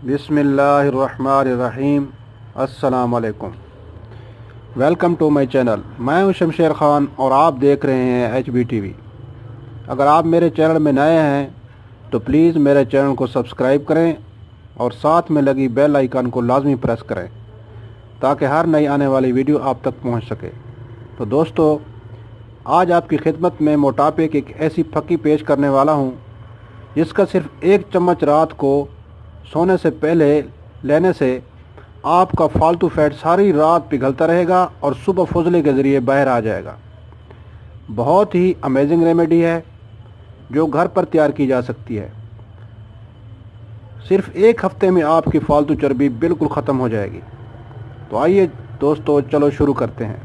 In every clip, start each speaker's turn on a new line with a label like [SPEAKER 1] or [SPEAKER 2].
[SPEAKER 1] बिस्मिल्लाहिर्रहमानिर्रहीम। अस्सलाम वालेकुम। Welcome to my channel. मैं हूं शमशेर ख़ान और आप देख रहे हैं HB TV। अगर आप मेरे चैनल में नए हैं तो प्लीज़ मेरे चैनल को सब्सक्राइब करें और साथ में लगी बेल आइकन को लाजमी प्रेस करें ताकि हर नई आने वाली वीडियो आप तक पहुंच सके। तो दोस्तों, आज आपकी खिदमत में मोटापे की एक ऐसी फक्की पेश करने वाला हूं जिसका सिर्फ 1 चम्मच रात को सोने से पहले लेने से आपका फालतू फैट सारी रात पिघलता रहेगा और सुबह फुजले के ज़रिए बाहर आ जाएगा। बहुत ही अमेजिंग रेमेडी है जो घर पर तैयार की जा सकती है। सिर्फ 1 हफ्ते में आपकी फालतू चर्बी बिल्कुल ख़त्म हो जाएगी। तो आइए दोस्तों, चलो शुरू करते हैं।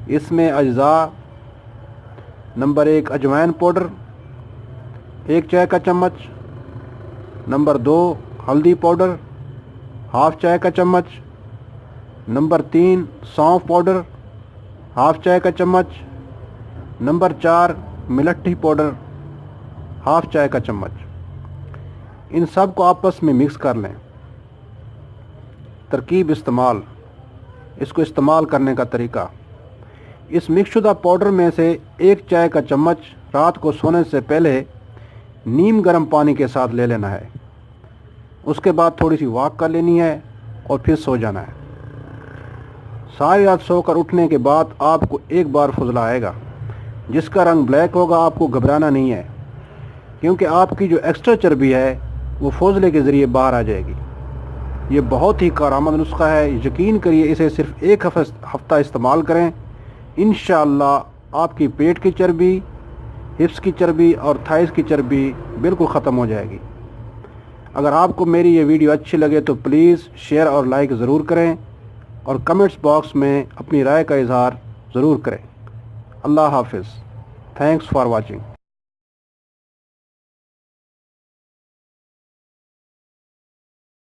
[SPEAKER 1] इसमें अज्जा: नंबर 1 अजवाइन पाउडर 1 चाय का चम्मच, नंबर 2 हल्दी पाउडर ½ चाय का चम्मच, नंबर 3 सौंफ पाउडर ½ चाय का चम्मच, नंबर 4 मिलट्ठी पाउडर ½ चाय का चम्मच। इन सब को आपस में मिक्स कर लें। तरकीब इस्तेमाल: इसको इस्तेमाल करने का तरीका: इस मिक्सशुदा पाउडर में से 1 चाय का चम्मच रात को सोने से पहले नीम गर्म पानी के साथ ले लेना है। उसके बाद थोड़ी सी वॉक कर लेनी है और फिर सो जाना है। सारी रात सोकर उठने के बाद आपको एक बार फुजला आएगा जिसका रंग ब्लैक होगा। आपको घबराना नहीं है क्योंकि आपकी जो एक्स्ट्रा चर्बी है वो फुजले के ज़रिए बाहर आ जाएगी। ये बहुत ही कारआमद नुस्खा है। यकीन करिए, इसे सिर्फ 1 हफ्ता इस्तेमाल करें। इंशाअल्लाह आपकी पेट की चर्बी, हिप्स की चर्बी और थाइस की चर्बी बिल्कुल ख़त्म हो जाएगी। अगर आपको मेरी ये वीडियो अच्छी लगे तो प्लीज़ शेयर और लाइक ज़रूर करें और कमेंट्स बॉक्स में अपनी राय का इजहार ज़रूर करें। अल्लाह हाफिज़। Thanks for watching.